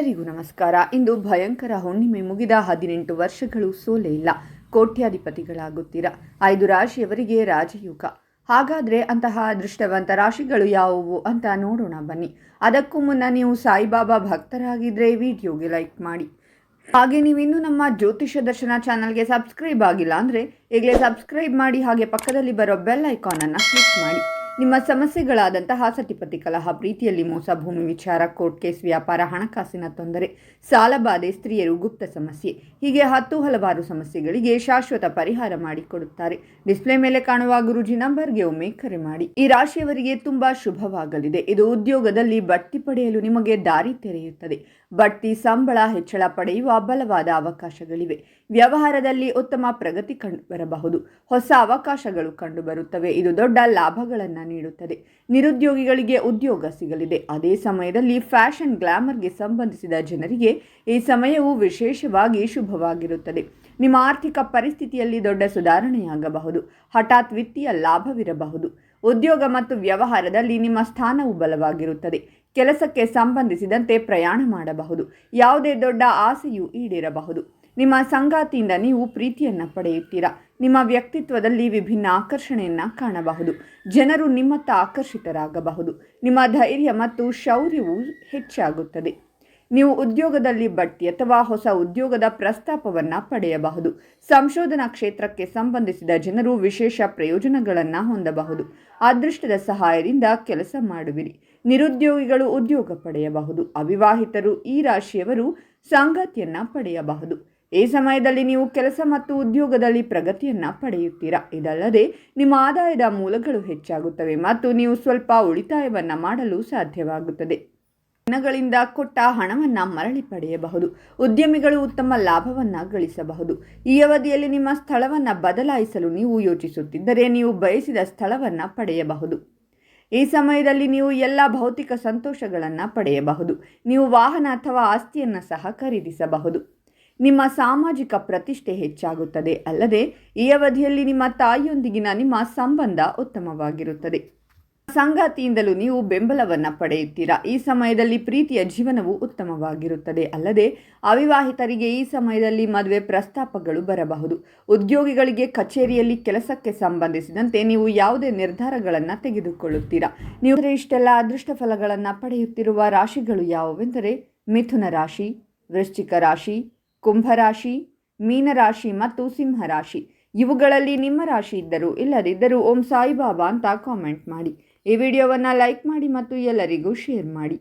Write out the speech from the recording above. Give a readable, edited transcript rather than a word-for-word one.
ಎಲ್ಲರಿಗೂ ನಮಸ್ಕಾರ. ಇಂದು ಭಯಂಕರ ಹುಣ್ಣಿಮೆ ಮುಗಿದ 18 ವರ್ಷಗಳು ಸೋಲೇ ಇಲ್ಲ. ಕೋಟ್ಯಾಧಿಪತಿಗಳಾಗುತ್ತೀರಾ. 5 ರಾಶಿಯವರಿಗೆ ರಾಜಯೋಗ. ಹಾಗಾದರೆ ಅಂತಹ ಅದೃಷ್ಟವಂತ ರಾಶಿಗಳು ಯಾವುವು ಅಂತ ನೋಡೋಣ ಬನ್ನಿ. ಅದಕ್ಕೂ ಮುನ್ನ ನೀವು ಸಾಯಿಬಾಬಾ ಭಕ್ತರಾಗಿದ್ದರೆ ವಿಡಿಯೋಗೆ ಲೈಕ್ ಮಾಡಿ. ಹಾಗೆ ನೀವಿನ್ನೂ ನಮ್ಮ ಜ್ಯೋತಿಷ್ಯ ದರ್ಶನ ಚಾನಲ್ಗೆ ಸಬ್ಸ್ಕ್ರೈಬ್ ಆಗಿಲ್ಲ ಅಂದರೆ ಈಗಲೇ ಸಬ್ಸ್ಕ್ರೈಬ್ ಮಾಡಿ. ಹಾಗೆ ಪಕ್ಕದಲ್ಲಿ ಬರೋ ಬೆಲ್ ಐಕಾನನ್ನು ಕ್ಲಿಕ್ ಮಾಡಿ. ನಿಮ್ಮ ಸಮಸ್ಯೆಗಳಾದಂತಹ ಸತಿಪತಿ ಕಲಹ, ಪ್ರೀತಿಯಲ್ಲಿ ಮೋಸ, ಭೂಮಿ ವಿಚಾರ, ಕೋರ್ಟ್ ಕೇಸ್, ವ್ಯಾಪಾರ, ಹಣಕಾಸಿನ ತೊಂದರೆ, ಸಾಲಬಾಧೆ, ಸ್ತ್ರೀಯರು, ಗುಪ್ತ ಸಮಸ್ಯೆ, ಹೀಗೆ ಹಲವಾರು ಸಮಸ್ಯೆಗಳಿಗೆ ಶಾಶ್ವತ ಪರಿಹಾರ ಮಾಡಿಕೊಡುತ್ತಾರೆ. ಡಿಸ್ಪ್ಲೇ ಮೇಲೆ ಕಾಣುವ ಗುರೂಜಿ ನಂಬರ್ಗೆ ಒಮ್ಮೆ ಕರೆ ಮಾಡಿ. ಈ ರಾಶಿಯವರಿಗೆ ತುಂಬಾ ಶುಭವಾಗಲಿದೆ. ಇದು ಉದ್ಯೋಗದಲ್ಲಿ ಬಡ್ತಿ ಪಡೆಯಲು ನಿಮಗೆ ದಾರಿ ತೆರೆಯುತ್ತದೆ. ಬಡ್ತಿ, ಸಂಬಳ ಹೆಚ್ಚಳ ಪಡೆಯುವ ಬಲವಾದ ಅವಕಾಶಗಳಿವೆ. ವ್ಯವಹಾರದಲ್ಲಿ ಉತ್ತಮ ಪ್ರಗತಿ ಕಂಡುಬರಬಹುದು. ಹೊಸ ಅವಕಾಶಗಳು ಕಂಡುಬರುತ್ತವೆ. ಇದು ದೊಡ್ಡ ಲಾಭಗಳನ್ನು ನೀಡುತ್ತದೆ. ನಿರುದ್ಯೋಗಿಗಳಿಗೆ ಉದ್ಯೋಗ ಸಿಗಲಿದೆ. ಅದೇ ಸಮಯದಲ್ಲಿ ಫ್ಯಾಷನ್, ಗ್ಲಾಮರ್ಗೆ ಸಂಬಂಧಿಸಿದ ಜನರಿಗೆ ಈ ಸಮಯವು ವಿಶೇಷವಾಗಿ ಶುಭವಾಗಿರುತ್ತದೆ. ನಿಮ್ಮ ಆರ್ಥಿಕ ಪರಿಸ್ಥಿತಿಯಲ್ಲಿ ದೊಡ್ಡ ಸುಧಾರಣೆಯಾಗಬಹುದು. ಹಠಾತ್ ವಿತ್ತೀಯ ಲಾಭವಿರಬಹುದು. ಉದ್ಯೋಗ ಮತ್ತು ವ್ಯವಹಾರದಲ್ಲಿ ನಿಮ್ಮ ಸ್ಥಾನವು ಬಲವಾಗಿರುತ್ತದೆ. ಕೆಲಸಕ್ಕೆ ಸಂಬಂಧಿಸಿದಂತೆ ಪ್ರಯಾಣ ಮಾಡಬಹುದು. ಯಾವುದೇ ದೊಡ್ಡ ಆಸೆಯೂ ಈಡೇರಬಹುದು. ನಿಮ್ಮ ಸಂಗಾತಿಯಿಂದ ನೀವು ಪ್ರೀತಿಯನ್ನು ಪಡೆಯುತ್ತೀರಾ. ನಿಮ್ಮ ವ್ಯಕ್ತಿತ್ವದಲ್ಲಿ ವಿಭಿನ್ನ ಆಕರ್ಷಣೆಯನ್ನು ಕಾಣಬಹುದು. ಜನರು ನಿಮ್ಮತ್ತ ಆಕರ್ಷಿತರಾಗಬಹುದು. ನಿಮ್ಮ ಧೈರ್ಯ ಮತ್ತು ಶೌರ್ಯವು ಹೆಚ್ಚಾಗುತ್ತದೆ. ನೀವು ಉದ್ಯೋಗದಲ್ಲಿ ಬಡ್ತಿ ಅಥವಾ ಹೊಸ ಉದ್ಯೋಗದ ಪ್ರಸ್ತಾಪವನ್ನು ಪಡೆಯಬಹುದು. ಸಂಶೋಧನಾ ಕ್ಷೇತ್ರಕ್ಕೆ ಸಂಬಂಧಿಸಿದ ಜನರು ವಿಶೇಷ ಪ್ರಯೋಜನಗಳನ್ನು ಹೊಂದಬಹುದು. ಅದೃಷ್ಟದ ಸಹಾಯದಿಂದ ಕೆಲಸ ಮಾಡುವಿರಿ. ನಿರುದ್ಯೋಗಿಗಳು ಉದ್ಯೋಗ ಪಡೆಯಬಹುದು. ಅವಿವಾಹಿತರು, ಈ ರಾಶಿಯವರು ಸಂಗಾತಿಯನ್ನು ಪಡೆಯಬಹುದು. ಈ ಸಮಯದಲ್ಲಿ ನೀವು ಕೆಲಸ ಮತ್ತು ಉದ್ಯೋಗದಲ್ಲಿ ಪ್ರಗತಿಯನ್ನು ಪಡೆಯುತ್ತೀರಾ. ಇದಲ್ಲದೆ ನಿಮ್ಮ ಆದಾಯದ ಮೂಲಗಳು ಹೆಚ್ಚಾಗುತ್ತವೆ ಮತ್ತು ನೀವು ಸ್ವಲ್ಪ ಉಳಿತಾಯವನ್ನು ಮಾಡಲು ಸಾಧ್ಯವಾಗುತ್ತದೆ. ದಿನಗಳಿಂದ ಕೊಟ್ಟ ಹಣವನ್ನು ಮರಳಿ ಪಡೆಯಬಹುದು. ಉದ್ಯಮಿಗಳು ಉತ್ತಮ ಲಾಭವನ್ನು ಗಳಿಸಬಹುದು. ಈ ಅವಧಿಯಲ್ಲಿ ನಿಮ್ಮ ಸ್ಥಳವನ್ನು ಬದಲಾಯಿಸಲು ನೀವು ಯೋಚಿಸುತ್ತಿದ್ದರೆ ನೀವು ಬಯಸಿದ ಸ್ಥಳವನ್ನು ಪಡೆಯಬಹುದು. ಈ ಸಮಯದಲ್ಲಿ ನೀವು ಎಲ್ಲ ಭೌತಿಕ ಸಂತೋಷಗಳನ್ನು ಪಡೆಯಬಹುದು. ನೀವು ವಾಹನ ಅಥವಾ ಆಸ್ತಿಯನ್ನು ಸಹ ಖರೀದಿಸಬಹುದು. ನಿಮ್ಮ ಸಾಮಾಜಿಕ ಪ್ರತಿಷ್ಠೆ ಹೆಚ್ಚಾಗುತ್ತದೆ. ಅಲ್ಲದೆ ಈ ಅವಧಿಯಲ್ಲಿ ನಿಮ್ಮ ತಾಯಿಯೊಂದಿಗಿನ ನಿಮ್ಮ ಸಂಬಂಧ ಉತ್ತಮವಾಗಿರುತ್ತದೆ. ಸಂಗಾತಿಯಿಂದಲೂ ನೀವು ಬೆಂಬಲವನ್ನು ಪಡೆಯುತ್ತೀರಾ. ಈ ಸಮಯದಲ್ಲಿ ಪ್ರೀತಿಯ ಜೀವನವು ಉತ್ತಮವಾಗಿರುತ್ತದೆ. ಅಲ್ಲದೆ ಅವಿವಾಹಿತರಿಗೆ ಈ ಸಮಯದಲ್ಲಿ ಮದುವೆ ಪ್ರಸ್ತಾಪಗಳು ಬರಬಹುದು. ಉದ್ಯೋಗಿಗಳಿಗೆ ಕಚೇರಿಯಲ್ಲಿ ಕೆಲಸಕ್ಕೆ ಸಂಬಂಧಿಸಿದಂತೆ ನೀವು ಯಾವುದೇ ನಿರ್ಧಾರಗಳನ್ನು ತೆಗೆದುಕೊಳ್ಳುತ್ತೀರಾ. ನೀವು ಇಷ್ಟೆಲ್ಲ ಅದೃಷ್ಟ ಫಲಗಳನ್ನು ಪಡೆಯುತ್ತಿರುವ ರಾಶಿಗಳು ಯಾವುವೆಂದರೆ ಮಿಥುನ ರಾಶಿ, ವೃಶ್ಚಿಕ ರಾಶಿ, ಕುಂಭರಾಶಿ, ಮೀನರಾಶಿ ಮತ್ತು ಸಿಂಹರಾಶಿ. ಇವುಗಳಲ್ಲಿ ನಿಮ್ಮ ರಾಶಿ ಇದ್ದರೂ ಇಲ್ಲದಿದ್ದರೂ ಓಂ ಸಾಯಿಬಾಬಾ ಅಂತ ಕಾಮೆಂಟ್ ಮಾಡಿ. ಈ ವಿಡಿಯೋವನ್ನು ಲೈಕ್ ಮಾಡಿ ಮತ್ತು ಎಲ್ಲರಿಗೂ ಶೇರ್ ಮಾಡಿ.